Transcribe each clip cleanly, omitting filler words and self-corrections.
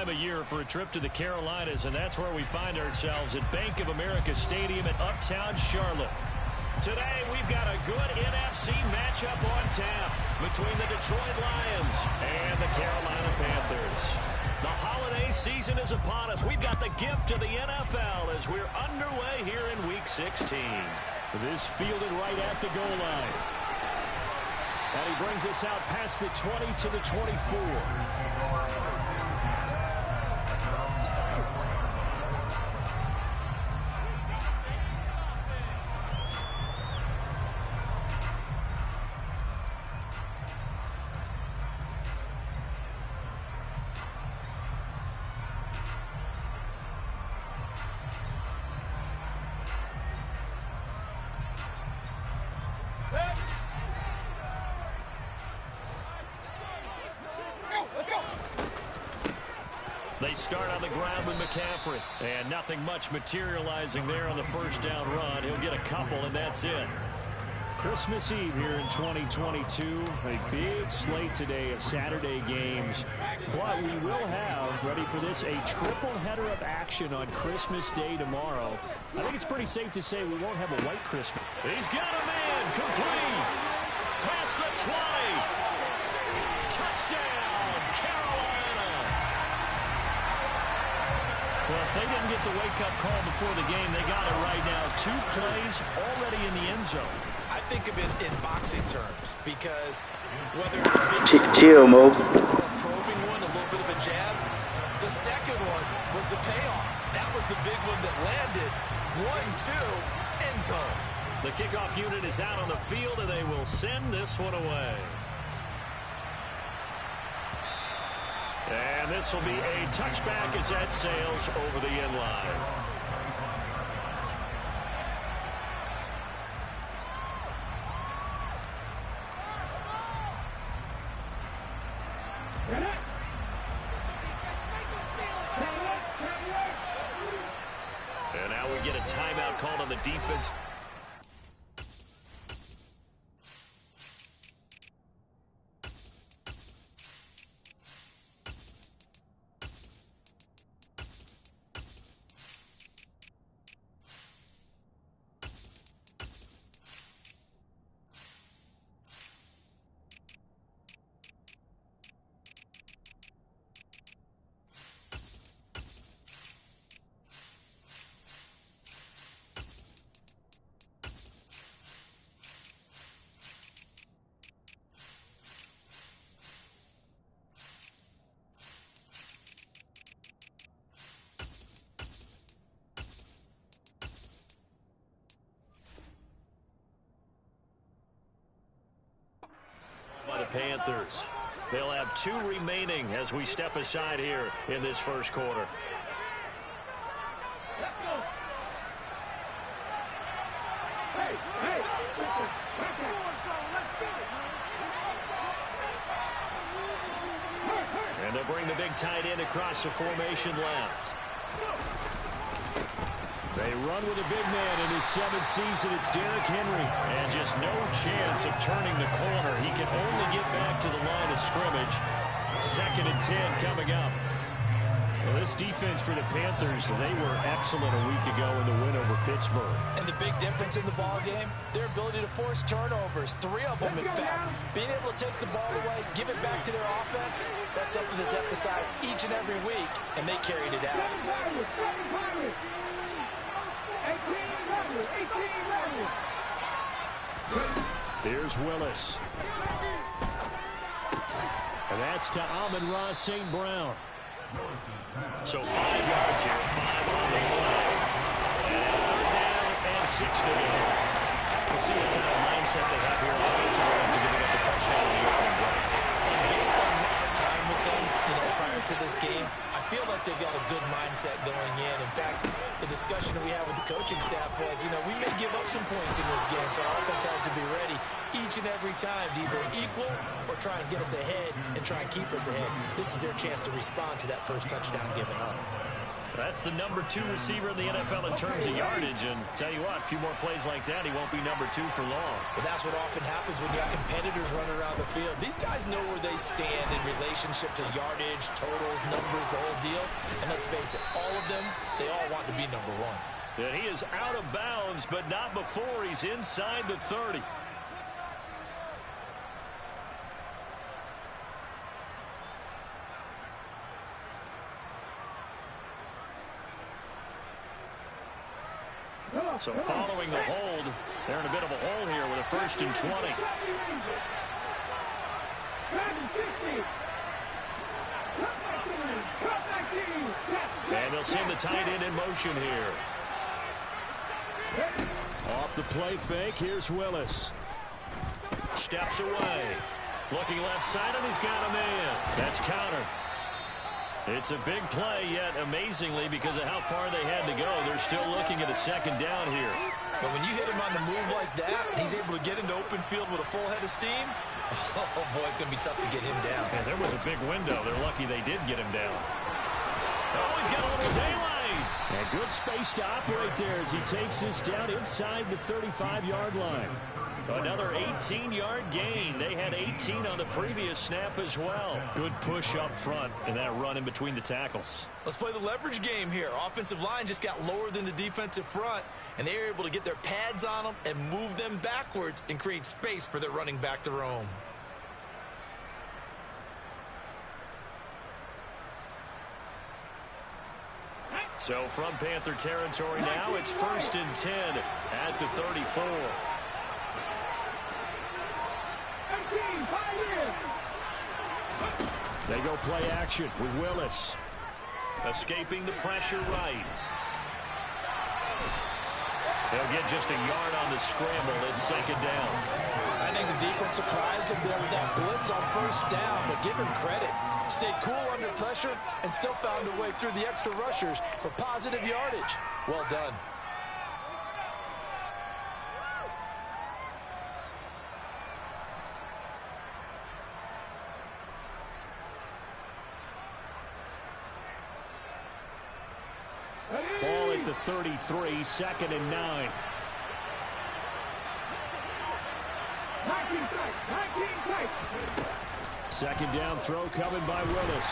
time of year for a trip to the Carolinas, and that's where we find ourselves at Bank of America Stadium in Uptown Charlotte. Today, we've got a good NFC matchup on tap between the Detroit Lions and the Carolina Panthers. The holiday season is upon us. We've got the gift of the NFL as we're underway here in Week 16. This fielded right at the goal line. And he brings us out past the 20 to the 24. They start on the ground with McCaffrey. And nothing much materializing there on the first down run. He'll get a couple, and that's it. Christmas Eve here in 2022. A big slate today of Saturday games. But we will have, ready for this, a triple header of action on Christmas Day tomorrow. I think it's pretty safe to say we won't have a white Christmas. He's got a man complete. Past the 20. Touchdown, Carolina. Well, if they didn't get the wake-up call before the game, they got it right now. 2 plays already in the end zone. I think of it in boxing terms because whether it's a big chill, Mo. probing one, a little bit of a jab, the second one was the payoff. That was the big one that landed. 1-2, end zone. The kickoff unit is out on the field, and they will send this one away. And this will be a touchback as that sails over the end line. And now we get a timeout called on the defense. Panthers. They'll have 2 remaining as we step aside here in this first quarter. And they'll bring the big tight end across the formation left. They run with a big man in his 7th season. It's Derrick Henry. And just no chance of turning the corner. He can only get back to the line of scrimmage. 2nd and 10 coming up. Well, this defense for the Panthers, they were excellent a week ago in the win over Pittsburgh. And the big difference in the ball game, their ability to force turnovers. 3 of them, in fact. Being able to take the ball away, give it back to their offense, that's something that's emphasized each and every week, and they carried it out. Here's Willis. And that's to Amon-Ra St. Brown. So 5 yards here, 5 on the play. And 3rd down and 6 to go. We'll see what kind of mindset they have here offensively after giving up the touchdown in the opening drive. And based on our time with them, prior to this game, I feel like they've got a good mindset going in. In fact, the discussion that we had with the coaching staff was, we may give up some points in this game, so our offense has to be ready each and every time to either equal or try and get us ahead and try and keep us ahead. This is their chance to respond to that first touchdown given up. That's the number 2 receiver in the NFL in terms of yardage. And tell you what, a few more plays like that, he won't be number 2 for long. But that's what often happens when you have competitors running around the field. These guys know where they stand in relationship to yardage, totals, numbers, the whole deal. And let's face it, all of them, they all want to be number one. And he is out of bounds, but not before he's inside the 30. So following the hold, they're in a bit of a hole here with a 1st and 20. And they'll send the tight end in motion here. Off the play fake, here's Willis. Steps away. Looking left side, and he's got a man. That's counter. It's a big play, yet amazingly, because of how far they had to go, they're still looking at a 2nd down here. But when you hit him on the move like that, he's able to get into open field with a full head of steam. Oh, boy, it's going to be tough to get him down. Yeah, there was a big window. They're lucky they did get him down. Oh, he's got a little daylight. A good space to operate there as he takes this down inside the 35-yard line. Another 18-yard gain. They had 18 on the previous snap as well. Good push up front and that run in between the tackles. Let's play the leverage game here. Offensive line just got lower than the defensive front, and they were able to get their pads on them and move them backwards and create space for their running back to roam. So from Panther territory now, it's 1st and 10 at the 34. They go play action with Willis. Escaping the pressure right. They'll get just a yard on the scramble. It's 2nd down. I think the defense surprised him there with that blitz on 1st down, but give him credit. Stayed cool under pressure and still found a way through the extra rushers for positive yardage. Well done. Ball at the 33, 2nd and 9. Second down throw coming by Willis.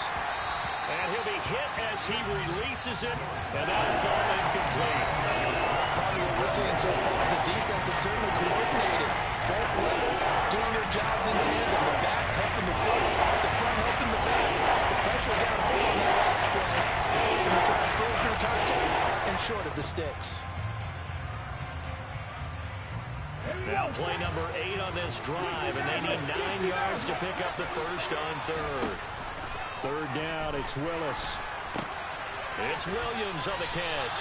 And he'll be hit as he releases it, and that'll fall incomplete. Probably what we're seeing so far is the defense is certainly coordinated. Both levels doing their jobs in tandem. The back helping the front, the front helping the back. The pressure got hold on that last drive. The folks are trying to throw through touchdown and short of the sticks. Now play number 8 on this drive, and they need 9 yards to pick up the 1st on 3rd. 3rd down, it's Willis. It's Williams on the catch.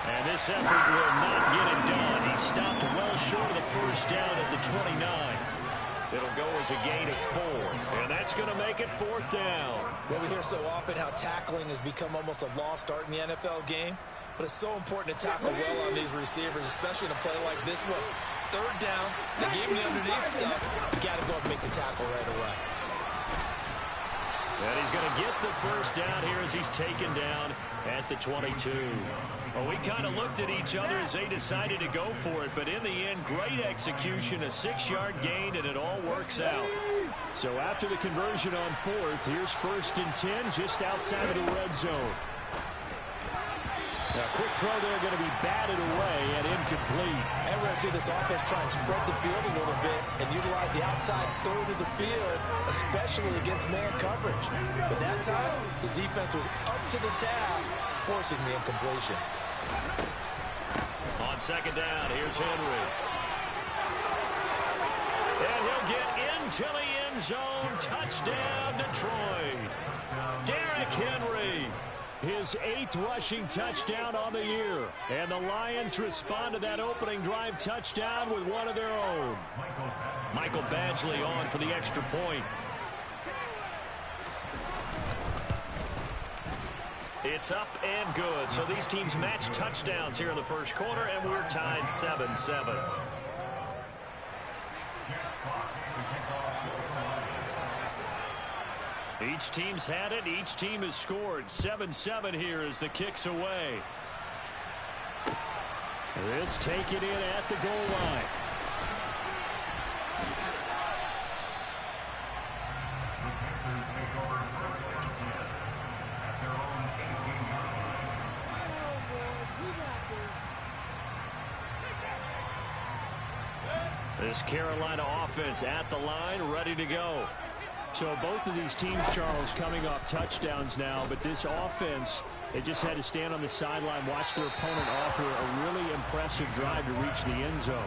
And this effort will not get it done. He stopped well short of the 1st down at the 29. It'll go as a gain of 4, and that's going to make it 4th down. Well, we hear so often how tackling has become almost a lost art in the NFL game. But it's so important to tackle well on these receivers, especially in a play like this one. 3rd down, they gave him the underneath stuff. You got to go and make the tackle right away. And he's going to get the 1st down here as he's taken down at the 22. Well, we kind of looked at each other as they decided to go for it, but in the end, great execution, a 6-yard gain, and it all works out. So after the conversion on 4th, here's 1st and 10 just outside of the red zone. Now, quick throw there going to be batted away and incomplete. And we're going to see this offense try and spread the field a little bit and utilize the outside 3rd of the field, especially against man coverage. But that time, the defense was up to the task, forcing the incompletion. On 2nd down, here's Henry. And he'll get into the end zone. Touchdown, Detroit. Derrick Henry. His 8th rushing touchdown on the year. And the Lions respond to that opening drive touchdown with one of their own. Michael Badgley on for the extra point. It's up and good. So these teams match touchdowns here in the 1st quarter, and we're tied 7-7. Each team's had it. Each team has scored. 7-7 here as the kick's away. This taken in at the goal line. This Carolina offense at the line, ready to go. So both of these teams, Charles, coming off touchdowns now, but this offense, they just had to stand on the sideline, watch their opponent offer a really impressive drive to reach the end zone.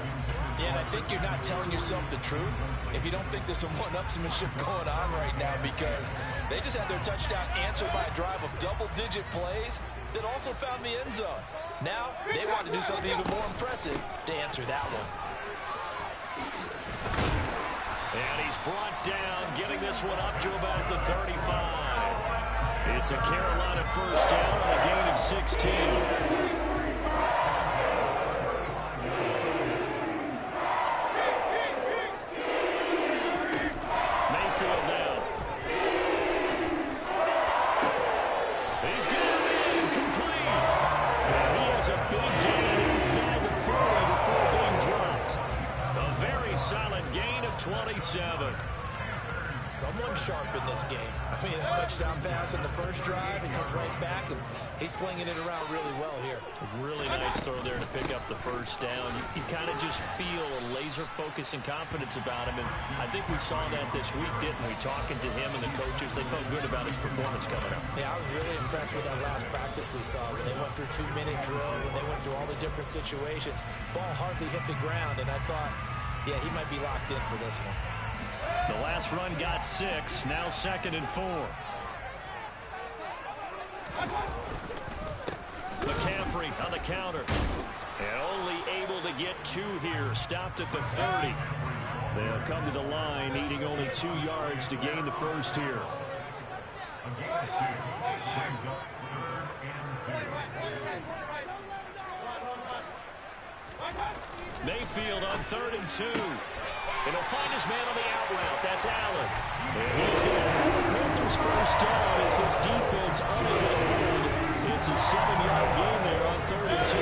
Yeah, and I think you're not telling yourself the truth if you don't think there's some one-upsmanship going on right now, because they just had their touchdown answered by a drive of double-digit plays that also found the end zone. Now, they want to do something even more impressive to answer that one. And he's brought down, getting this one up to about the 35. It's a Carolina first down on a gain of 16. Mayfield now. He's got it in, complete. And he has a big gain inside the 40 before being dropped. A very solid gain of 27. Someone sharp in this game. I mean, a touchdown pass in the first drive, and comes right back, and he's flinging it around really well here. Really nice throw there to pick up the first down. You kind of just feel a laser focus and confidence about him, and I think we saw that this week, didn't we? Talking to him and the coaches, they felt good about his performance coming up. Yeah, I was really impressed with that last practice we saw when they went through 2-minute drill, when they went through all the different situations. Ball hardly hit the ground, and I thought, yeah, he might be locked in for this one. The last run got 6, now 2nd and 4. McCaffrey on the counter. And only able to get 2 here. Stopped at the 30. They'll come to the line, needing only 2 yards to gain the first here. Mayfield on 3rd and 2. And he'll find his man on the out route. That's Allen. And he's going to have the Panthers first down as this defense unable to hold. It's a 7-yard gain there on 3rd and 2.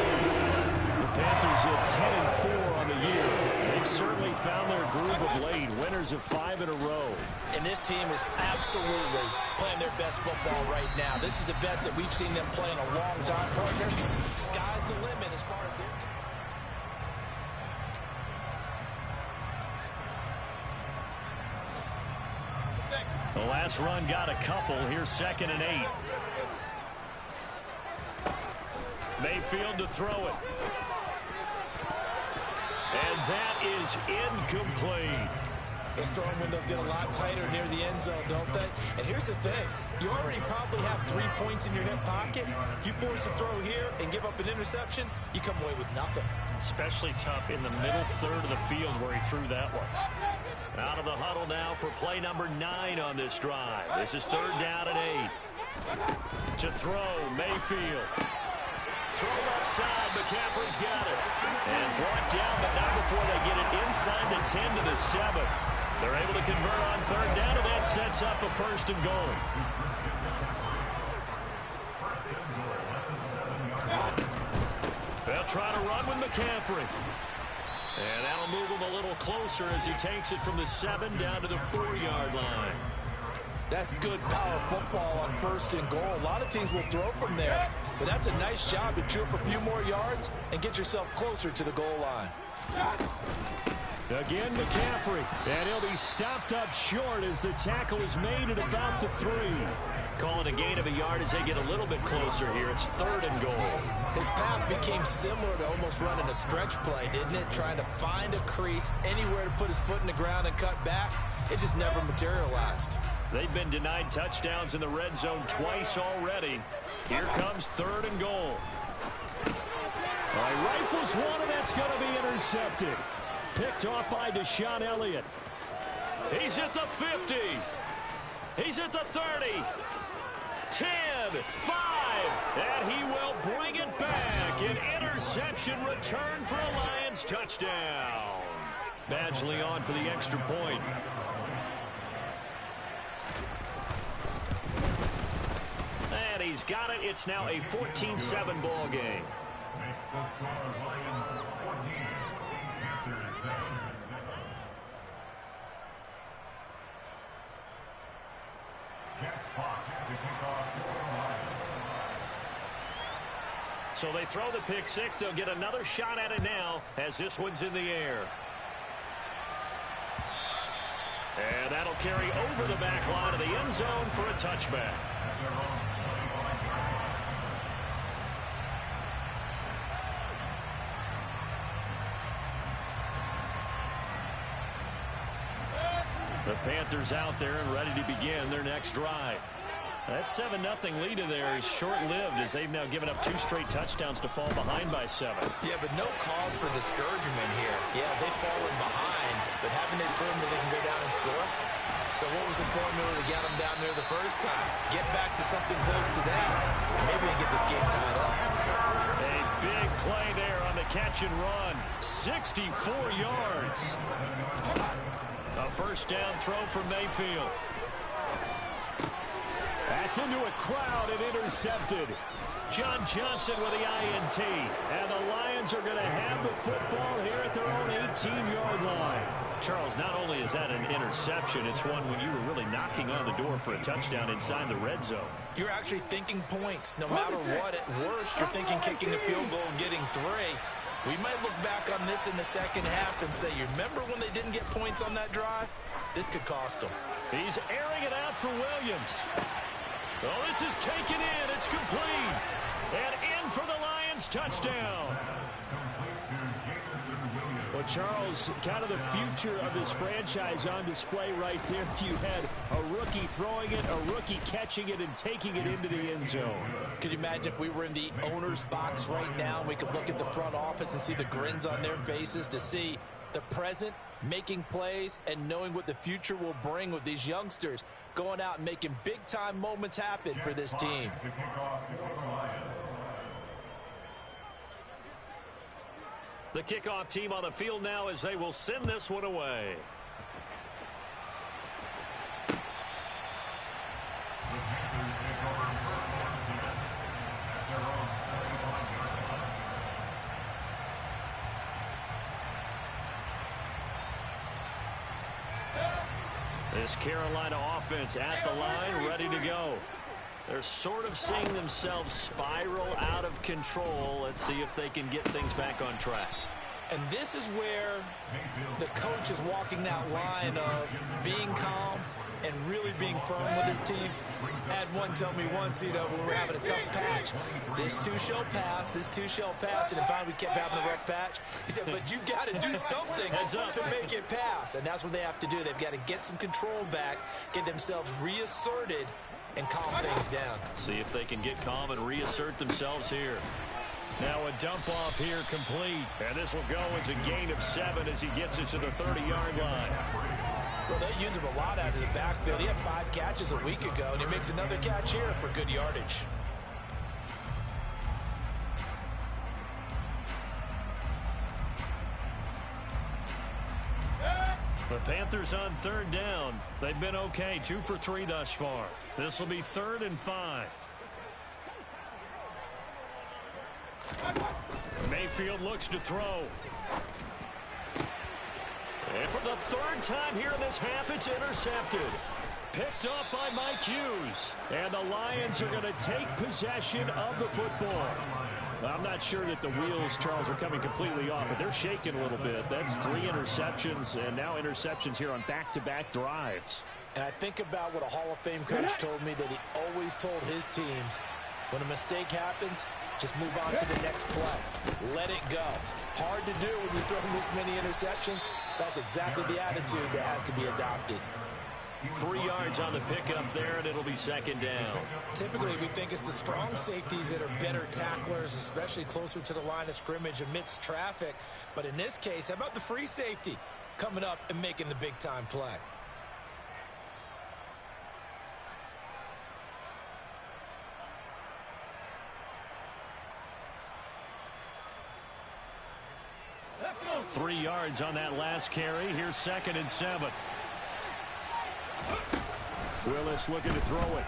The Panthers at 10 and 4 on the year. They've certainly found their groove of late. Winners of 5 in a row. And this team is absolutely playing their best football right now. This is the best that we've seen them play in a long time, partner. Sky's the limit as far as they're concerned. The last run got a couple. Here's 2nd and 8. Mayfield to throw it. And that is incomplete. Those throwing windows get a lot tighter near the end zone, don't they? And here's the thing. You already probably have 3 points in your hip pocket. You force a throw here and give up an interception, you come away with nothing. Especially tough in the middle third of the field where he threw that one. Out of the huddle now for play number 9 on this drive. This is 3rd down and 8. To throw, Mayfield. Throw outside, McCaffrey's got it. And brought down, but not before they get it inside the 10 to the 7. They're able to convert on 3rd down, and that sets up a 1st and goal. They'll try to run with McCaffrey. And that'll move him a little closer as he takes it from the 7 down to the 4-yard line. That's good power football on 1st and goal. A lot of teams will throw from there, but that's a nice job to chew up a few more yards and get yourself closer to the goal line. Again, McCaffrey. And he'll be stopped up short as the tackle is made at about the 3. Calling a gain of a yard as they get a little bit closer here. It's 3rd and goal. His path became similar to almost running a stretch play, didn't it? Trying to find a crease, anywhere to put his foot in the ground and cut back. It just never materialized. They've been denied touchdowns in the red zone twice already. Here comes 3rd and goal. All right, rifles one, and that's going to be intercepted. Picked off by Deshaun Elliott. He's at the 50. He's at the 30. 10, 5, and he will bring it back. An interception return for a Lions touchdown. Badgley on for the extra point. And he's got it. It's now a 14-7 ball game. So they throw the pick 6. They'll get another shot at it now as this one's in the air. And that'll carry over the back line of the end zone for a touchback. The Panthers out there and ready to begin their next drive. That 7-0 lead of theirs is short-lived as they've now given up 2 straight touchdowns to fall behind by 7. Yeah, but no cause for discouragement here. Yeah, they've fallen behind, but haven't they proven that they can go down and score? So what was the formula to get them down there the first time? Get back to something close to that. Maybe they get this game tied up. A big play there on the catch and run. 64 yards. A first down throw for Mayfield. That's into a crowd and intercepted. John Johnson with the INT. And the Lions are going to have the football here at their own 18-yard line. Charles, not only is that an interception, it's one when you were really knocking on the door for a touchdown inside the red zone. You're actually thinking points. No matter what, at worst, you're thinking kicking a field goal and getting 3. We might look back on this in the second half and say, you remember when they didn't get points on that drive? This could cost them. He's airing it out for Williams. Oh, this is taken in. It's complete. And in for the Lions touchdown. Well, Charles, kind of the future of this franchise on display right there. You had a rookie throwing it, a rookie catching it, and taking it into the end zone. Could you imagine if we were in the owner's box right now and we could look at the front office and see the grins on their faces, to see the present making plays and knowing what the future will bring with these youngsters going out and making big-time moments happen for this team. The kickoff team on the field now as they will send this one away. This Carolina offense at the line, ready to go. They're sort of seeing themselves spiral out of control. Let's see if they can get things back on track. And this is where the coach is walking that line of being calm and really being firm with his team. I had one tell me once, when we were having a tough patch, this too shall pass, this too shall pass, and then finally we kept having a rough patch. He said, but you got to do something to make it pass, and that's what they have to do. They've got to get some control back, get themselves reasserted, and calm things down. See if they can get calm and reassert themselves here. Now a dump off here complete, and this will go as a gain of 7 as he gets it to the 30-yard line. Well, they use him a lot out of the backfield. He had 5 catches a week ago, and he makes another catch here for good yardage. The Panthers on 3rd down. They've been okay, 2 for 3 thus far. This will be 3rd and 5. Mayfield looks to throw. And for the 3rd time here in this half, it's intercepted. Picked up by Mike Hughes. And the Lions are going to take possession of the football. I'm not sure that the wheels, Charles, are coming completely off, but they're shaking a little bit. That's 3 interceptions, and now interceptions here on back-to-back drives. And I think about what a Hall of Fame coach told me, that he always told his teams, when a mistake happens, just move on to the next play. Let it go. Hard to do when you throw this many interceptions. That's exactly the attitude that has to be adopted. 3 yards on the pickup there, and it'll be 2nd down. Typically, we think it's the strong safeties that are better tacklers, especially closer to the line of scrimmage amidst traffic. But in this case, how about the free safety coming up and making the big-time play? Three yards on that last carry. Here's 2nd and 7. Willis looking to throw it.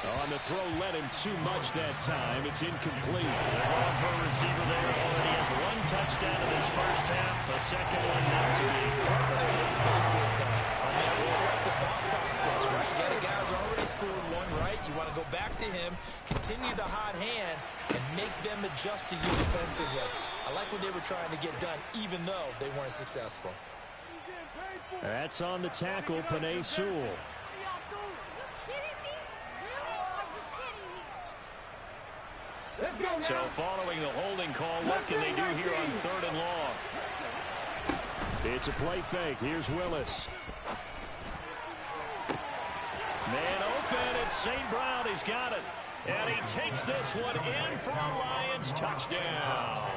On the throw, led him too much that time. It's incomplete. They're going for a receiver there. Already has 1 touchdown in this first half. A 2nd one not to be. Part of their hit spaces, though. I mean, I really like the thought process, right? You got a guy who's already scored 1, right? You want to go back to him, continue the hot hand, and make them adjust to you defensively. I like what they were trying to get done, even though they weren't successful. That's on the tackle, Penei Sewell. So following the holding call, what can they do here on 3rd and long? It's a play fake. Here's Willis. Man open. It's St. Brown. He's got it. And he takes this one in for a Lions touchdown.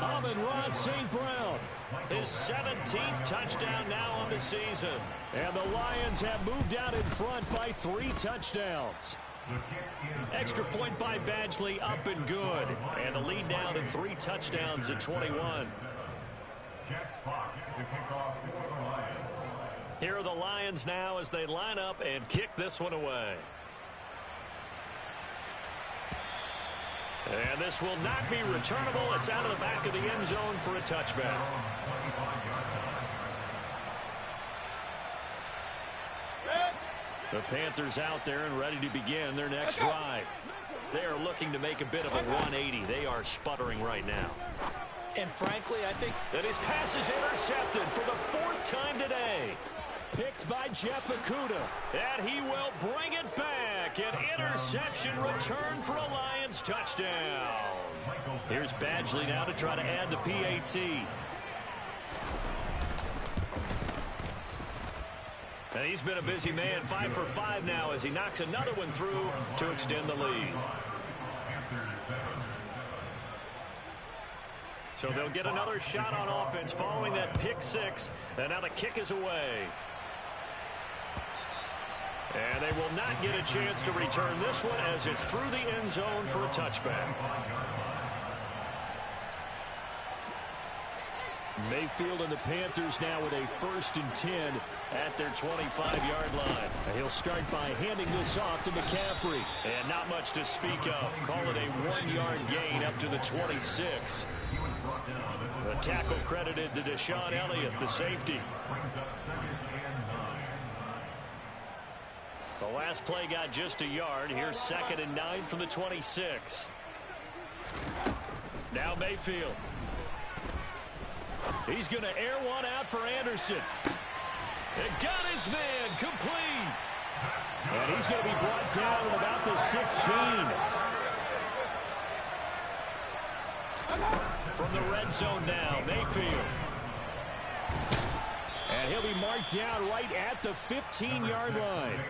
Amon-Ra St. Brown, his 17th touchdown now on the season. And the Lions have moved out in front by 3 touchdowns. Extra point by Badgley, up and good. And the lead now to 3 touchdowns at 21. Here are the Lions now as they line up and kick this one away. And this will not be returnable. It's out of the back of the end zone for a touchback. The Panthers out there and ready to begin their next drive. They are looking to make a bit of a 180. They are sputtering right now. And frankly, I think that his pass is intercepted for the 4th time today. Picked by Jeff Okudah. And he will bring it back. An interception return for a Lions touchdown. Here's Badgley now to try to add the PAT. And he's been a busy man, 5 for 5 now as he knocks another one through to extend the lead. So they'll get another shot on offense following that pick 6. And now the kick is away. And they will not get a chance to return this one as it's through the end zone for a touchback. Mayfield and the Panthers now with a 1st and 10 at their 25-yard line. He'll start by handing this off to McCaffrey. And not much to speak of. Call it a 1-yard gain up to the 26. The tackle credited to Deshaun Elliott, the safety. The last play got just a yard. Here's 2nd and 9 from the 26. Now Mayfield. He's going to air one out for Anderson. And got his man complete. And he's going to be brought down at about the 16. From the red zone now, Mayfield. And he'll be marked down right at the 15-yard line.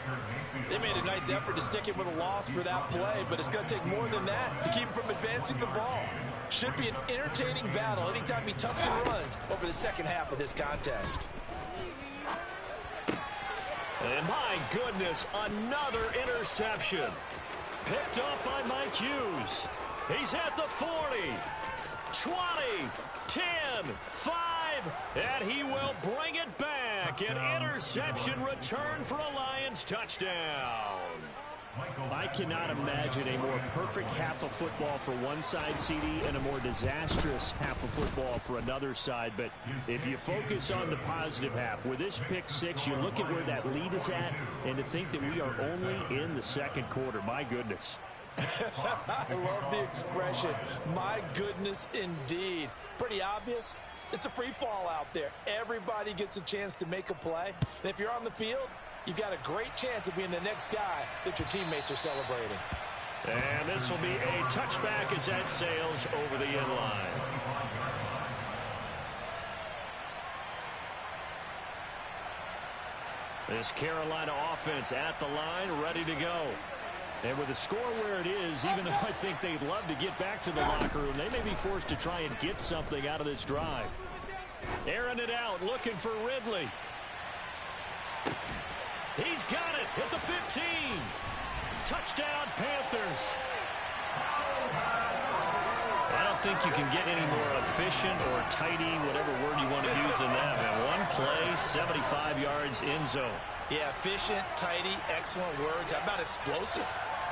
They made a nice effort to stick him with a loss for that play, but it's going to take more than that to keep him from advancing the ball. Should be an entertaining battle anytime he tucks and runs over the second half of this contest. And my goodness, another interception. Picked up by Mike Hughes. He's at the 40, 20, 10, 5, and he will bring it back. An interception return for a Lions touchdown. I cannot imagine a more perfect half of football for one side, CD, and a more disastrous half of football for another side. But if you focus on the positive half, with this pick 6, you look at where that lead is at, and to think that we are only in the second quarter. My goodness. I love the expression. My goodness, indeed. Pretty obvious. It's a free fall out there. Everybody gets a chance to make a play. And if you're on the field, you've got a great chance of being the next guy that your teammates are celebrating. And this will be a touchback as that sails over the end line. This Carolina offense at the line, ready to go. And with the score where it is, even though I think they'd love to get back to the locker room, they may be forced to try and get something out of this drive. Airing it out, looking for Ridley. He's got it at the 15. Touchdown, Panthers. I don't think you can get any more efficient or tidy, whatever word you want to use in that. And one play, 75 yards in zone. Yeah, efficient, tidy, excellent words. How about explosive?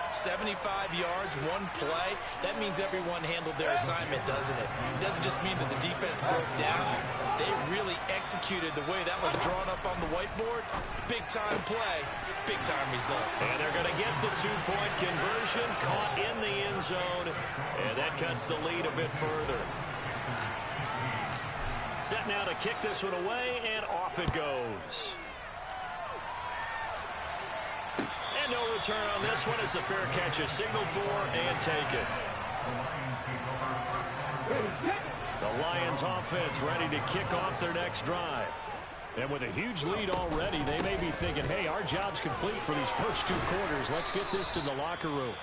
75 yards, one play. That means everyone handled their assignment, doesn't it? It doesn't just mean that the defense broke down. They really executed the way that was drawn up on the whiteboard. Big-time play, big-time result. And they're going to get the two-point conversion, caught in the end zone, and that cuts the lead a bit further. Set now to kick this one away, and off it goes. And no return on this one as the fair catch is signaled for and taken. The Lions offense ready to kick off their next drive. And with a huge lead already, they may be thinking, hey, our job's complete for these first 2 quarters. Let's get this to the locker room.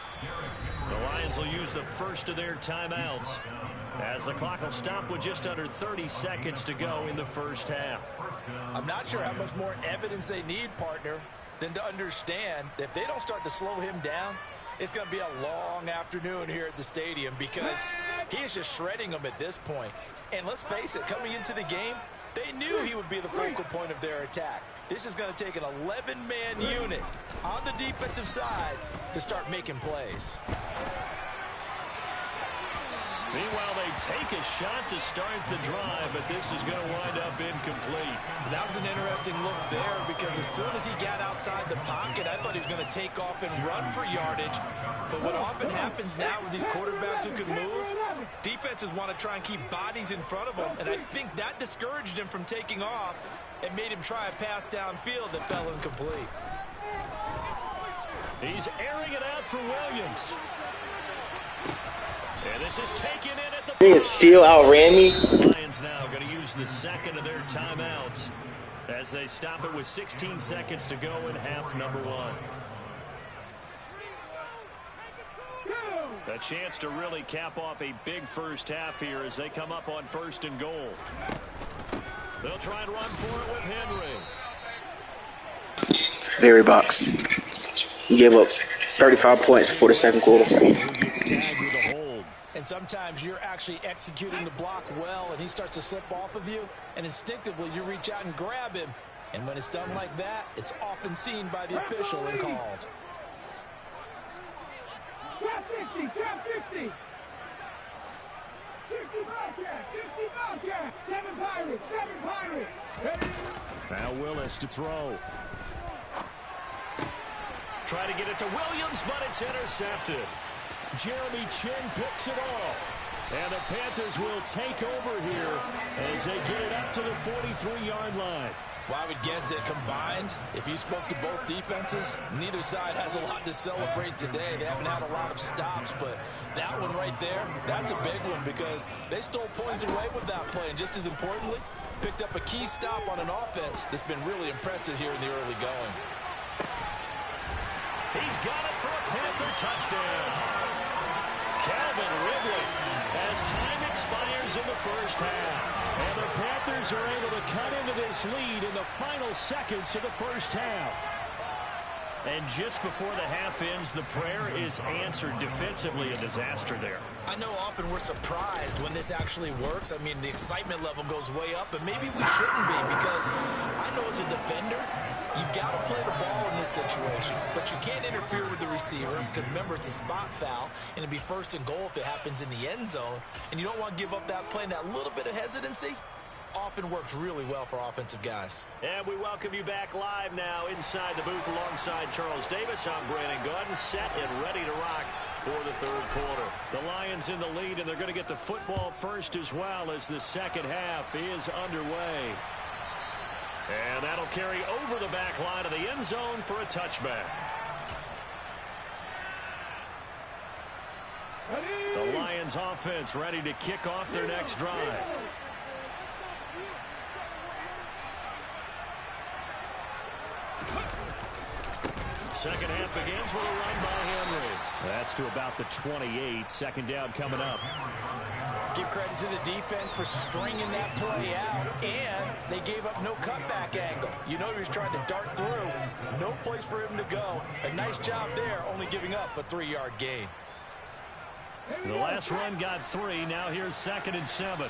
The Lions will use the first of their timeouts as the clock will stop with just under 30 seconds to go in the first half. I'm not sure how much more evidence they need, partner, than to understand that if they don't start to slow him down, it's going to be a long afternoon here at the stadium because he is just shredding them at this point. And let's face it, coming into the game, they knew he would be the focal point of their attack. This is going to take an 11-man unit on the defensive side to start making plays. Meanwhile, they take a shot to start the drive, but this is going to wind up incomplete. That was an interesting look there because as soon as he got outside the pocket, I thought he was going to take off and run for yardage. But what often happens now with these quarterbacks who can move, defenses want to try and keep bodies in front of them, and I think that discouraged him from taking off and made him try a pass downfield that fell incomplete. He's airing it out for Williams. And this is taken in at the... He still outran me. The Lions now going to use the second of their timeouts as they stop it with 16 seconds to go in half number 1. A chance to really cap off a big first half here as they come up on 1st and goal. They'll try and run for it with Henry. Very boxed. He gave up 35 points before the second quarter. And sometimes you're actually executing the block well, and he starts to slip off of you, and instinctively you reach out and grab him. And when it's done like that, it's often seen by the official and called. Trap 50, trap 50. 50 Bobcat, 50 Bobcat. 7 Pirates, 7 Pirates. Ready? Now Willis to throw. Try to get it to Williams, but it's intercepted. Jeremy Chin picks it off. And the Panthers will take over here as they get it up to the 43-yard line. Well, I would guess that combined, if you spoke to both defenses, neither side has a lot to celebrate today. They haven't had a lot of stops, but that one right there, that's a big one because they stole points away with that play. And just as importantly, picked up a key stop on an offense that's been really impressive here in the early going. He's got it for a Panther touchdown. Calvin Ridley as time expires in the first half. And the Panthers are able to cut into this lead in the final seconds of the first half. And just before the half ends, the prayer is answered defensively. A disaster there. I know often we're surprised when this actually works. I mean, the excitement level goes way up, and maybe we shouldn't be because I know as a defender, you've got to play the ball in this situation, but you can't interfere with the receiver because, remember, it's a spot foul, and it'd be 1st and goal if it happens in the end zone, and you don't want to give up that play, and that little bit of hesitancy often works really well for offensive guys. And we welcome you back live now inside the booth alongside Charles Davis. I'm Brandon Gaudin, set and ready to rock for the 3rd quarter. The Lions in the lead, and they're going to get the football first as well as the second half is underway. And that'll carry over the back line of the end zone for a touchback. The Lions offense ready to kick off their next drive. Second half begins with a run by Henry. That's to about the 28. Second down coming up. Give credit to the defense for stringing that play out, and they gave up no cutback angle. You know he was trying to dart through. No place for him to go. A nice job there, only giving up a 3-yard gain. The last run got 3. Now here's 2nd and 7.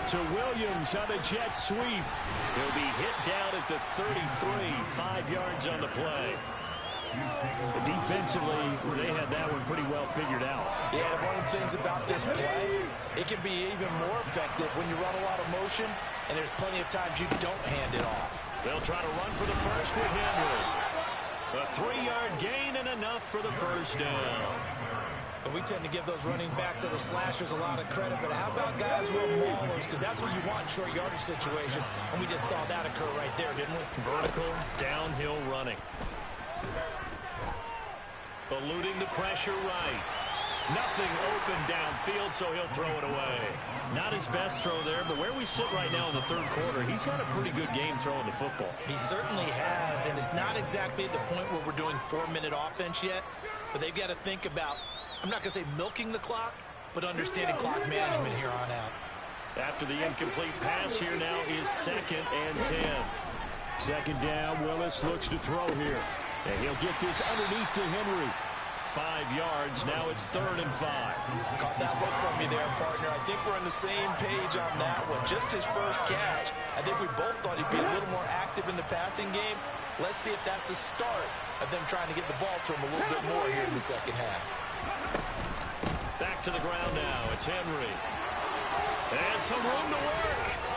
To Williams on the jet sweep. He'll be hit down at the 33. 5 yards on the play. Defensively, they had that one pretty well figured out. Yeah, one of the things about this play, it can be even more effective when you run a lot of motion, and there's plenty of times you don't hand it off. They'll try to run for the first with Henry. A 3-yard gain and enough for the first down. And we tend to give those running backs that are slashers a lot of credit, but how about guys who are maulers? Because that's what you want in short yardage situations, and we just saw that occur right there, didn't we? Vertical, downhill running. Eluding the pressure right. Nothing open downfield, so he'll throw it away. Not his best throw there, but where we sit right now in the third quarter, he's had a pretty good game throwing the football. He certainly has, and it's not exactly at the point where we're doing 4-minute offense yet, but they've got to think about, I'm not going to say milking the clock, but understanding clock management here on out. After the incomplete pass, here now is 2nd and 10. Second down, Willis looks to throw here. And he'll get this underneath to Henry. 5 yards, now it's 3rd and 5. Caught that look from me there, partner. I think we're on the same page on that one. Just his first catch. I think we both thought he'd be a little more active in the passing game. Let's see if that's the start of them trying to get the ball to him a little bit more here in the second half. Back to the ground now. It's Henry. And some room to work.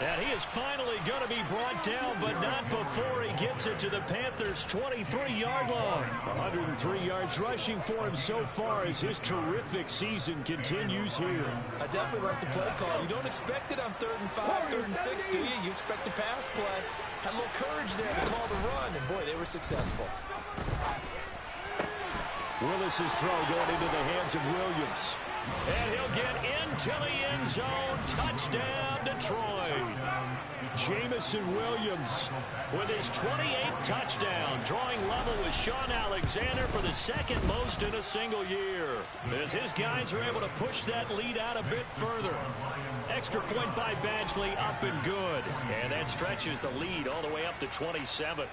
And he is finally going to be brought down, but not before he gets it to the Panthers' 23-yard line. 103 yards rushing for him so far as his terrific season continues here. I definitely like the play call. You don't expect it on 3rd and 5, 3rd and 6, do you? You expect a pass play. Had a little courage there to call the run, and boy, they were successful. Willis's throw going into the hands of Williams. And he'll get into the end zone. Touchdown, Detroit. Jamison Williams with his 28th touchdown, drawing level with Sean Alexander for the 2nd most in a single year. As his guys are able to push that lead out a bit further. Extra point by Badgley, up and good. And that stretches the lead all the way up to 27.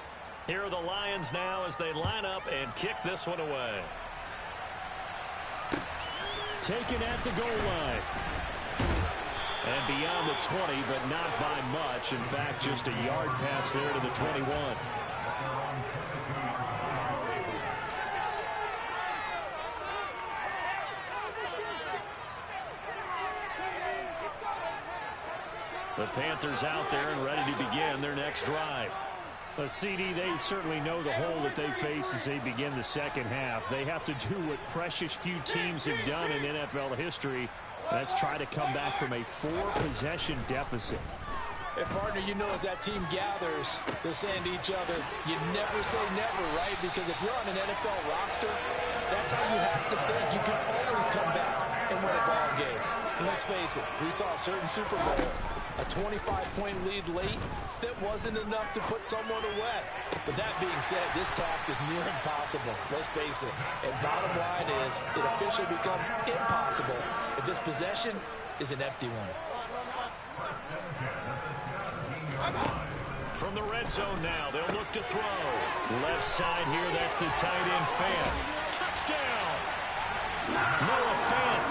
Here are the Lions now as they line up and kick this one away. Taken at the goal line. And beyond the 20, but not by much. In fact, just a yard pass there to the 21. The Panthers out there and ready to begin their next drive. CD, they certainly know the hole that they face as they begin the second half. They have to do what precious few teams have done in NFL history. That's try to come back from a 4-possession deficit. Hey, partner, you know as that team gathers, they're saying to each other, you never say never, right? Because if you're on an NFL roster, that's how you have to think. You can always come back and win a ball game. And let's face it, we saw a certain Super Bowl, a 25-point lead late that wasn't enough to put someone away. But that being said, this task is near impossible. Let's face it. And bottom line is, it officially becomes impossible if this possession is an empty one. From the red zone now, they'll look to throw. Left side here, that's the tight end Fant. Touchdown! Noah Fant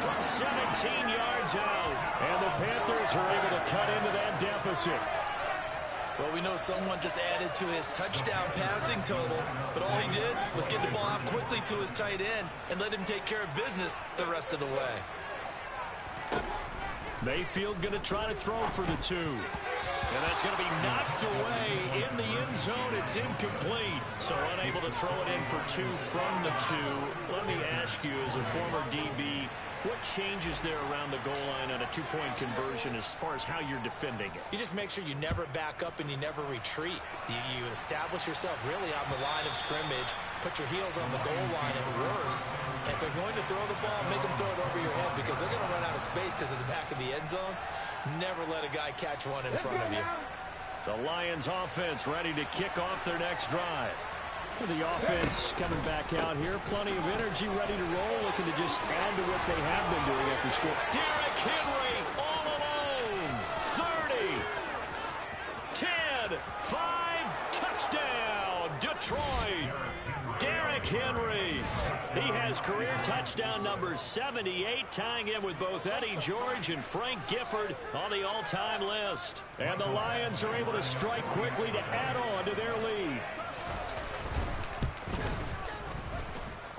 from 17 yards out. And the Panthers are able to cut into that deficit. Well, we know someone just added to his touchdown passing total, but all he did was get the ball out quickly to his tight end and let him take care of business the rest of the way. Mayfield going to try to throw for the 2. And that's going to be knocked away in the end zone. It's incomplete. So unable to throw it in for 2 from the 2. Let me ask you, as a former DB, what changes there around the goal line on a 2-point conversion as far as how you're defending it? You just make sure you never back up and you never retreat. You establish yourself really on the line of scrimmage, put your heels on the goal line at worst. And if they're going to throw the ball, make them throw it over your head because they're going to run out of space because of the back of the end zone. Never let a guy catch one in front of you. The Lions offense ready to kick off their next drive. The offense coming back out here. Plenty of energy, ready to roll, looking to just add to what they have been doing after score. Derrick Henry all alone. 30, 10, 5, touchdown, Detroit. Derrick Henry. He has career touchdown number 78, tying him with both Eddie George and Frank Gifford on the all-time list. And the Lions are able to strike quickly to add on to their lead.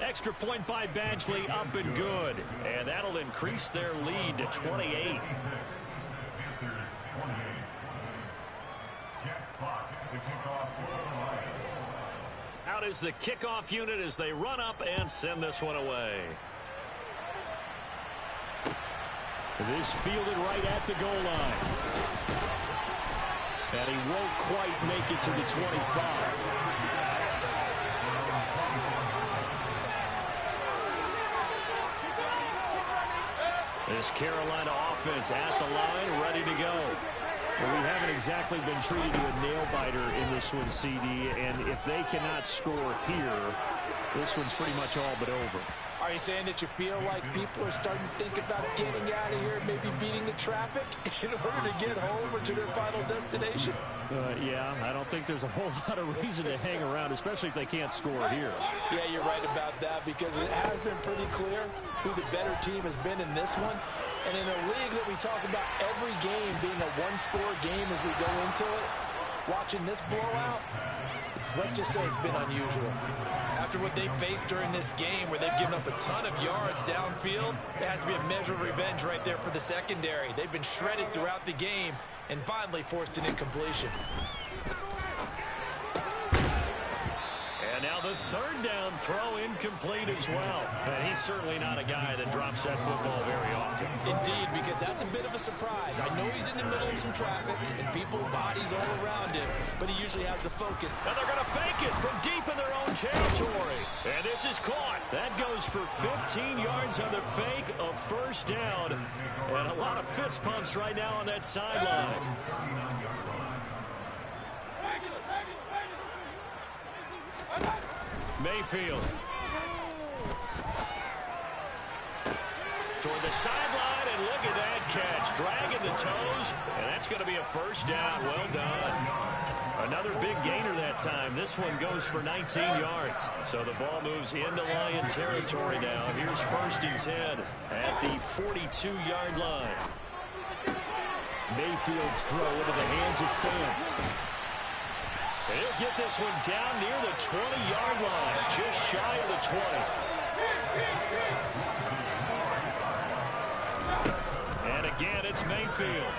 Extra point by Badgley, up and good. And that'll increase their lead to 28. Out is the kickoff unit as they run up and send this one away. This fielded right at the goal line. And he won't quite make it to the 25. This Carolina offense at the line, ready to go. Well, we haven't exactly been treated to a nail-biter in this one, CD, and if they cannot score here, this one's pretty much all but over. Are you saying that you feel like people are starting to think about getting out of here, maybe beating the traffic in order to get home or to their final destination? Yeah, I don't think there's a whole lot of reason to hang around, especially if they can't score here. Yeah, you're right about that, because it has been pretty clear who the better team has been in this one. And in a league that we talk about every game being a one-score game as we go into it, watching this blowout, let's just say it's been unusual. After what they faced during this game where they've given up a ton of yards downfield, there has to be a measure of revenge right there for the secondary. They've been shredded throughout the game and finally forced an incompletion. And now the third down throw incomplete as well. And he's certainly not a guy that drops that football very often. Indeed, because that's a bit of a surprise. I know he's in the middle of some traffic and people, bodies all around him, but he usually has the focus. And they're going to fake it from deep in their own territory. And this is caught. That goes for 15 yards on the fake, a first down. And a lot of fist pumps right now on that sideline. Mayfield. Toward the sideline, and look at that catch. Dragging the toes, and that's going to be a first down. Well done. Another big gainer that time. This one goes for 19 yards. So the ball moves into Lion territory now. Here's 1st and 10 at the 42-yard line. Mayfield's throw into the hands of Fant. He'll get this one down near the 20-yard line, just shy of the 20. And again, it's Mayfield.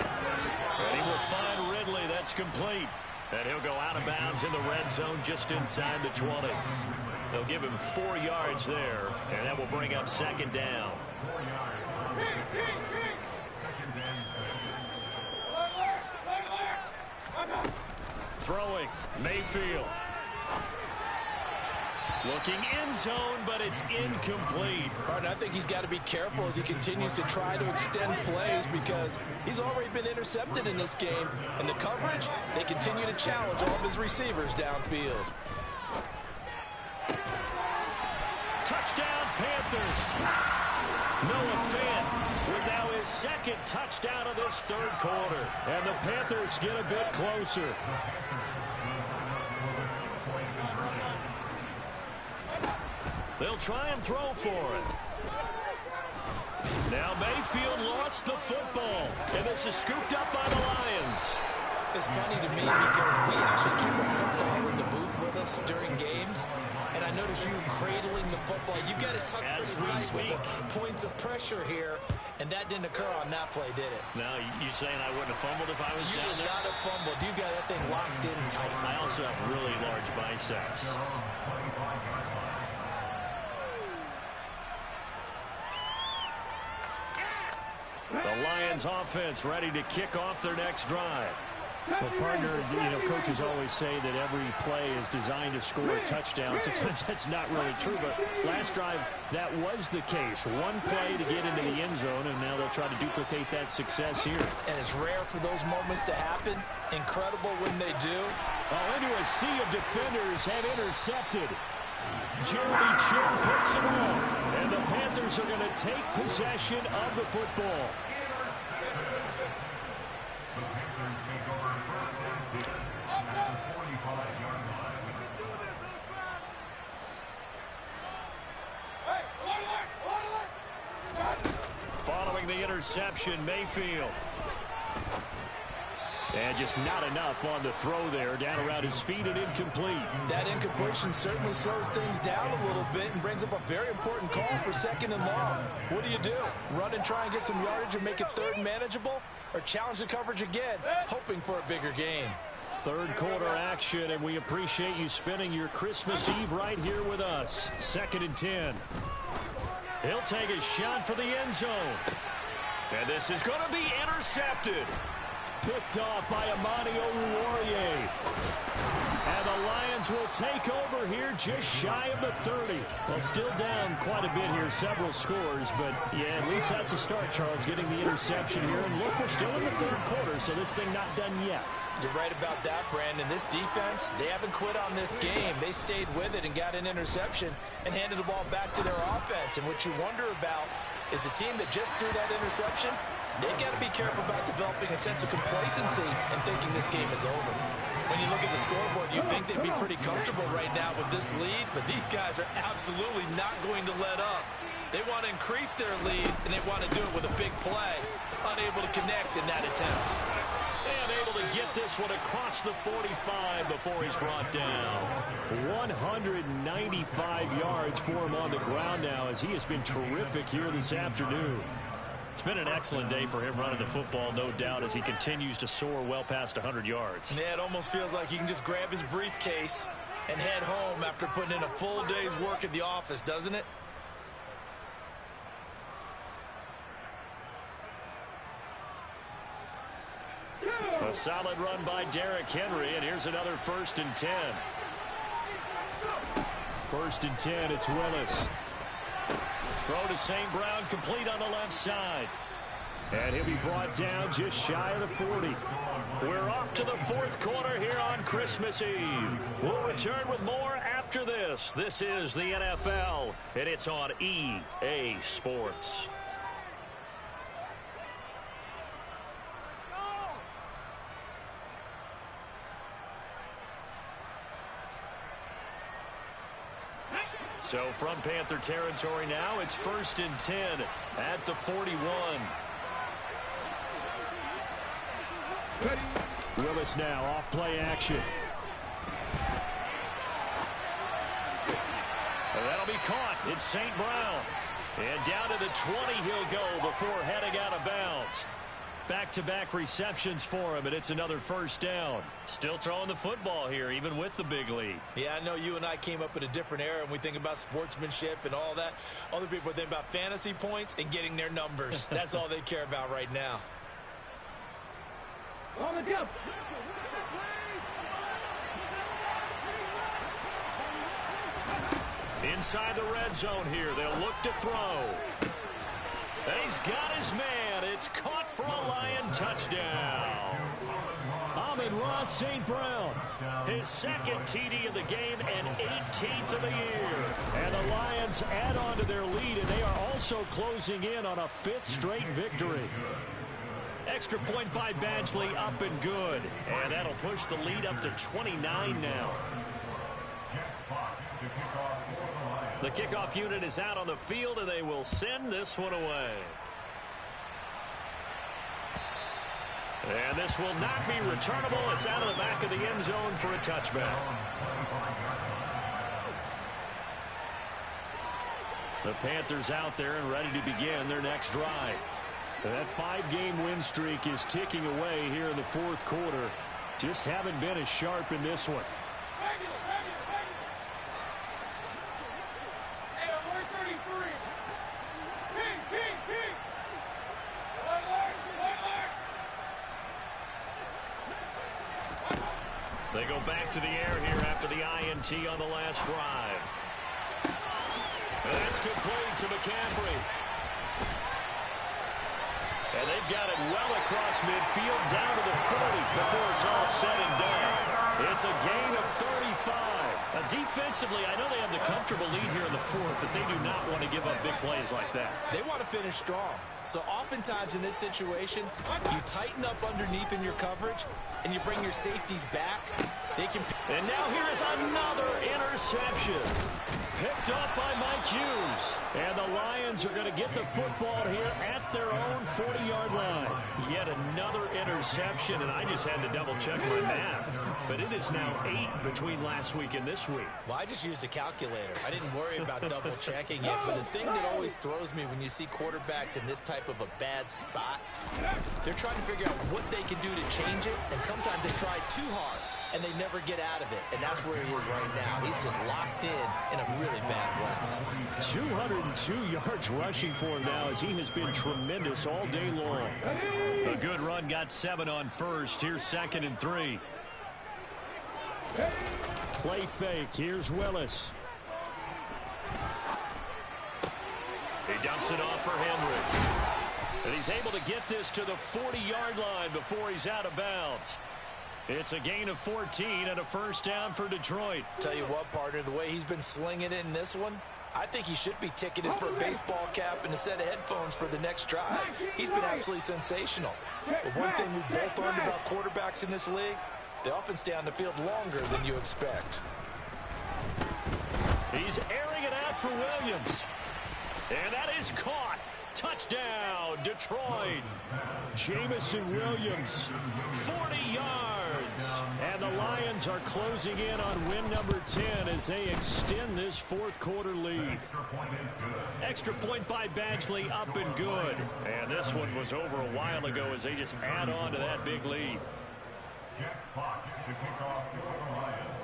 And he will find Ridley. That's complete. And he'll go out of bounds in the red zone just inside the 20. They'll give him 4 yards there, and that will bring up 2nd down. Throwing, Mayfield. Looking end zone, but it's incomplete. Partner, I think he's got to be careful as he continues to try to extend plays because he's already been intercepted in this game. And the coverage, they continue to challenge all of his receivers downfield. Touchdown, Panthers. Noah Fant with now his 2nd touchdown of this 3rd quarter. And the Panthers get a bit closer. They'll try and throw for it. Now Mayfield lost the football. And this is scooped up by the Lions. It's funny to me because we actually keep a football in the booth with us during games. And I notice you cradling the football. You got it tucked pretty tight with the points of pressure here. And that didn't occur on that play, did it? Now, you saying I wouldn't have fumbled if I was down there? You would not have fumbled. You got that thing locked in tight. I also have really large biceps. The Lions offense ready to kick off their next drive. Well, partner, coaches always say that every play is designed to score a touchdown. Sometimes that's not really true, but last drive, that was the case. One play to get into the end zone, and now they'll try to duplicate that success here. And it's rare for those moments to happen. Incredible when they do. Oh, into a sea of defenders and intercepted. Jeremy Chinn picks it off, and the Panthers are going to take possession of the football. Following the interception, Mayfield. And just not enough on the throw there. Down around his feet and incomplete. That incompletion certainly slows things down a little bit and brings up a very important call for 2nd and long. What do? Run and try and get some yardage and make it 3rd manageable? Or challenge the coverage again, hoping for a bigger gain? Third quarter action, and we appreciate you spending your Christmas Eve right here with us. 2nd and 10. He'll take a shot for the end zone. And this is going to be intercepted. Picked off by Amani Oruwariye. And the Lions will take over here just shy of the 30. Well, still down quite a bit here, several scores. But, yeah, at least that's a start, Charles, getting the interception here. And look, we're still in the third quarter, so this thing not done yet. You're right about that, Brandon. This defense, they haven't quit on this game. They stayed with it and got an interception and handed the ball back to their offense. And what you wonder about is the team that just threw that interception, they got to be careful about developing a sense of complacency and thinking this game is over. When you look at the scoreboard, you'd think they'd be pretty comfortable right now with this lead, but these guys are absolutely not going to let up. They want to increase their lead, and they want to do it with a big play. Unable to connect in that attempt. And able to get this one across the 45 before he's brought down. 195 yards for him on the ground now as he has been terrific here this afternoon. It's been an excellent day for him running the football, no doubt, as he continues to soar well past 100 yards. Yeah, it almost feels like he can just grab his briefcase and head home after putting in a full day's work at the office, doesn't it? A solid run by Derrick Henry, and here's another 1st and 10. 1st and 10, it's Willis. Throw to St. Brown, complete on the left side. And he'll be brought down just shy of the 40. We're off to the 4th quarter here on Christmas Eve. We'll return with more after this. This is the NFL, and it's on EA Sports. So from Panther territory now, it's 1st and 10 at the 41. Willis now off play action. And that'll be caught. It's St. Brown. And down to the 20 he'll go before heading out of bounds. Back-to-back receptions for him, and it's another 1st down. Still throwing the football here, even with the big lead. Yeah, I know you and I came up in a different era, and we think about sportsmanship and all that. Other people think about fantasy points and getting their numbers. That's all they care about right now. On the jump. Inside the red zone here, they'll look to throw. And he's got his man. It's caught for a Lion touchdown. Amon-Ra St. Brown, his 2nd TD of the game and 18th of the year. And the Lions add on to their lead, and they are also closing in on a 5th straight victory. Extra point by Badgley, up and good. And that'll push the lead up to 29 now. The kickoff unit is out on the field, and they will send this one away. And this will not be returnable. It's out of the back of the end zone for a touchback. The Panthers out there and ready to begin their next drive. That 5-game win streak is ticking away here in the 4th quarter. Just haven't been as sharp in this one. They go back to the air here after the INT on the last drive. And that's complete to McCaffrey. And they've got it well across midfield down to the 40 before it's all said and done. It's a gain of 35. Now, defensively, I know they have the comfortable lead here in the 4th, but they do not want to give up big plays like that. They want to finish strong. So oftentimes in this situation, you tighten up underneath in your coverage, and you bring your safeties back. They can. And now here is another interception. Picked up by Mike Hughes. And the Lions are going to get the football here at their own 40-yard line. Yet another interception, and I just had to double-check my math. But it is now 8 between last week and this week. Well, I just used a calculator. I didn't worry about double-checking it. But the thing that always throws me when you see quarterbacks in this type of a bad spot, they're trying to figure out what they can do to change it, and sometimes they try too hard, and they never get out of it. And that's where he is right now. He's just locked in a really bad way. 202 yards rushing for him now as he has been tremendous all day long. A good run, got 7 on first. Here's 2nd and 3. Play fake. Here's Willis. He dumps it off for Henry. And he's able to get this to the 40-yard line before he's out of bounds. It's a gain of 14 and a first down for Detroit. Tell you what, partner, the way he's been slinging it in this one, I think he should be ticketed for a baseball cap and a set of headphones for the next drive. He's been absolutely sensational. But one thing we've both learned about quarterbacks in this league, they often stay on the field longer than you expect. He's airing it out for Williams. And that is caught. Touchdown, Detroit. Jamison Williams, 40 yards. And the Lions are closing in on win number 10 as they extend this fourth quarter lead. Extra point by Badgley, up and good. And this one was over a while ago as they just add on to that big lead. Jeff Fox to kick off the Lions.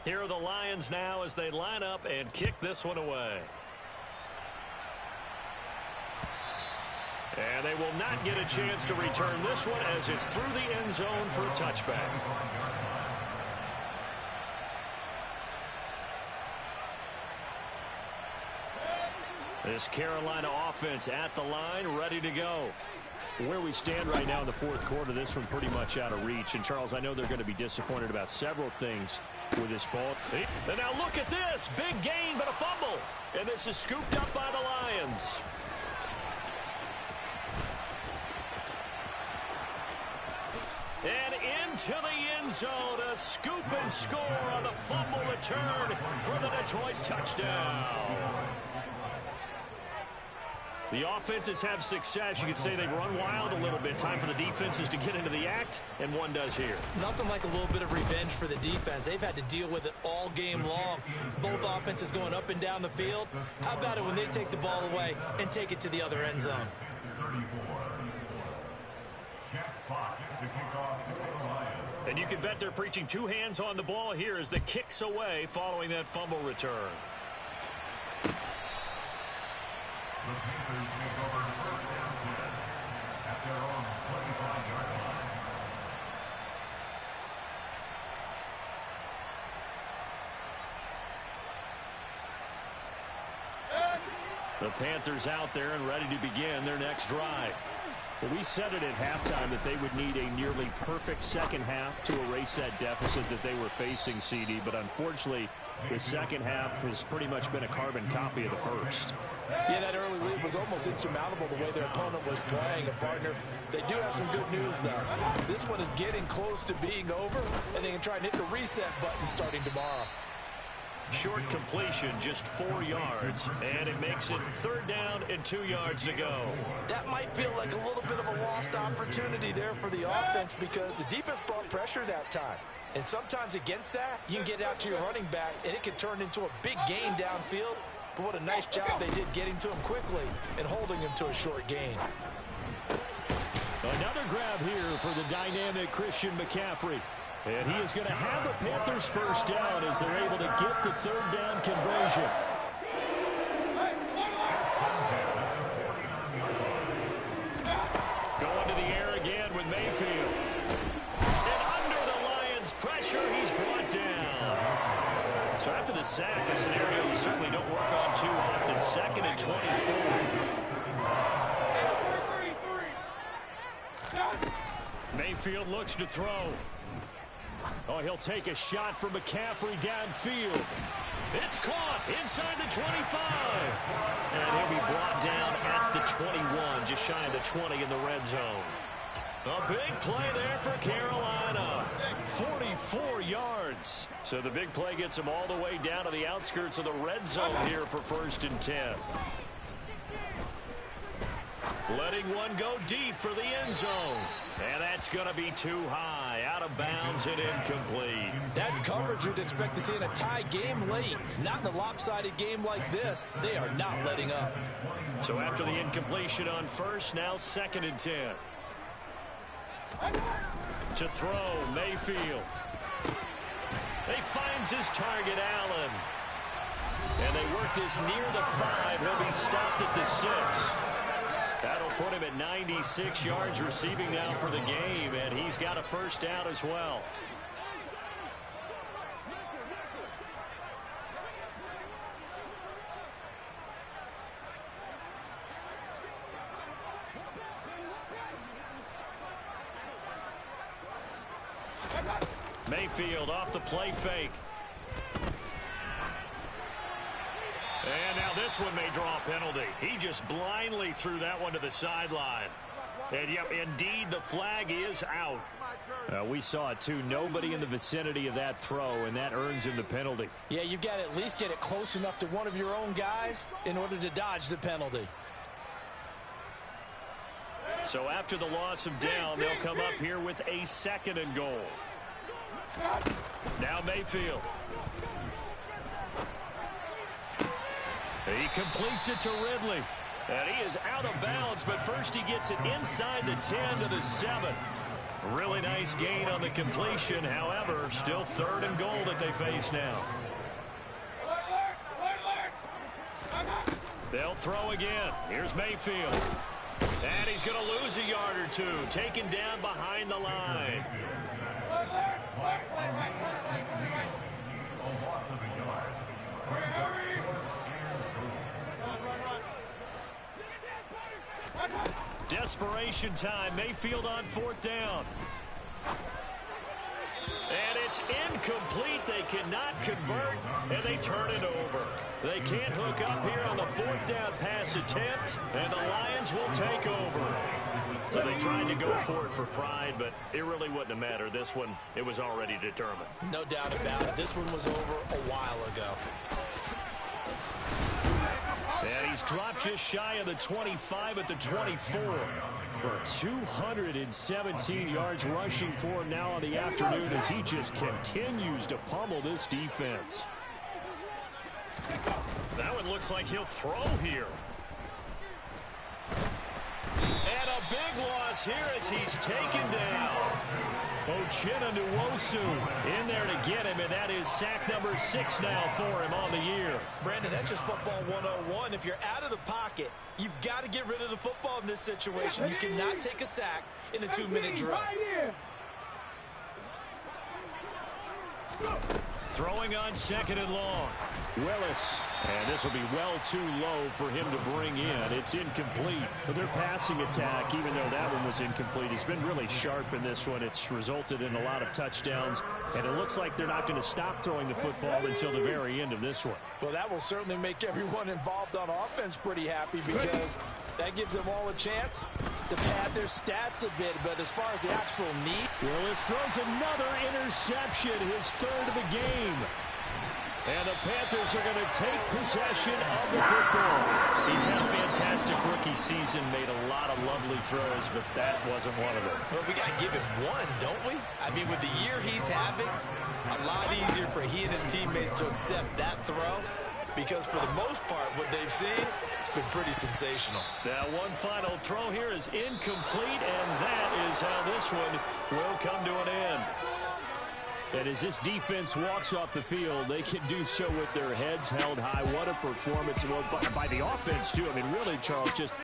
Here are the Lions now as they line up and kick this one away. And they will not get a chance to return this one as it's through the end zone for a touchback. This Carolina offense at the line, ready to go. Where we stand right now in the fourth quarter, this one pretty much out of reach. And, Charles, I know they're going to be disappointed about several things with this ball. And now look at this. Big gain, but a fumble. And this is scooped up by the Lions. And into the end zone, a scoop and score on the fumble return for the Detroit touchdown. The offenses have success. You could say they've run wild a little bit. Time for the defenses to get into the act, and one does here. Nothing like a little bit of revenge for the defense. They've had to deal with it all game long. Both offenses going up and down the field. How about it when they take the ball away and take it to the other end zone? And you can bet they're preaching two hands on the ball here as the kick's away following that fumble return. The Panthers take over first down 10 at their own 25-yard line. The Panthers out there and ready to begin their next drive. Well, we said it at halftime that they would need a nearly perfect second half to erase that deficit that they were facing, CD. But unfortunately, the second half has pretty much been a carbon copy of the first. Yeah, that early lead was almost insurmountable the way their opponent was playing. And, partner, they do have some good news, though. This one is getting close to being over, and they can try and hit the reset button starting tomorrow. Short completion, just 4 yards, and it makes it 3rd down and 2 yards to go. That might feel like a little bit of a lost opportunity there for the offense because the defense brought pressure that time. And sometimes against that, you can get out to your running back, and it can turn into a big gain downfield. But what a nice job they did getting to him quickly and holding him to a short gain. Another grab here for the dynamic Christian McCaffrey. And he is going to have a Panthers first down as they're able to get the 3rd down conversion. Going to the air again with Mayfield. And under the Lions' pressure, he's brought down. So after the sack, a scenario you certainly don't work on too often. 2nd and 24. Mayfield looks to throw. Oh, he'll take a shot from McCaffrey downfield. It's caught inside the 25. And he'll be brought down at the 21, just shy of the 20 in the red zone. A big play there for Carolina. 44 yards. So the big play gets them all the way down to the outskirts of the red zone here for 1st and 10. Letting one go deep for the end zone. And that's going to be too high. Out of bounds and incomplete. That's coverage you'd expect to see in a tie game late. Not in a lopsided game like this. They are not letting up. So after the incompletion on first, now 2nd and 10. To throw, Mayfield. He finds his target, Allen. And they work this near the 5. He'll be stopped at the 6. That'll put him at 96 yards receiving now for the game, and he's got a first down as well. Mayfield off the play fake. And now this one may draw a penalty. He just blindly threw that one to the sideline. And, yep, indeed, the flag is out. We saw it, too. Nobody in the vicinity of that throw, and that earns him the penalty. Yeah, you've got to at least get it close enough to one of your own guys in order to dodge the penalty. So after the loss of down, they'll come up here with a 2nd and goal. Now Mayfield. He completes it to Ridley. And he is out of bounds, but first he gets it inside the 10 to the 7. Really nice gain on the completion. However, still 3rd and goal that they face now. They'll throw again. Here's Mayfield. And he's going to lose a yard or two. Taken down behind the line. Desperation time. Mayfield on 4th down. And it's incomplete. They cannot convert, and they turn it over. They can't hook up here on the 4th down pass attempt, and the Lions will take over. So they tried to go for it for pride, but it really wouldn't have mattered. This one, it was already determined. No doubt about it. This one was over a while ago. And he's dropped just shy of the 25 at the 24. For 217 yards rushing for him now on the afternoon as he just continues to pummel this defense. That one looks like he'll throw here. And a big loss here as he's taken down. Uchenna Nwosu in there to get him, and that is sack number 6 now for him on the year. Brandon, that's just football 101. If you're out of the pocket, you've got to get rid of the football in this situation. You cannot take a sack in a 2-minute drill. Throwing on 2nd and long. Willis. And this will be well too low for him to bring in. It's incomplete. But their passing attack, even though that one was incomplete, has been really sharp in this one. It's resulted in a lot of touchdowns. And it looks like they're not going to stop throwing the football until the very end of this one. Well, that will certainly make everyone involved on offense pretty happy because that gives them all a chance to pad their stats a bit. But as far as the actual need, Willis throws another interception, his 3rd of the game. And the Panthers are going to take possession of the football. He's had a fantastic rookie season, made a lot of lovely throws, but that wasn't one of them. Well, we got to give him one, don't we? I mean, with the year he's having, a lot easier for he and his teammates to accept that throw because for the most part, what they've seen, it's been pretty sensational. Now, one final throw here is incomplete, and that is how this one will come to an end. And as this defense walks off the field, they can do so with their heads held high. What a performance by the offense, too. I mean, really, Charles, just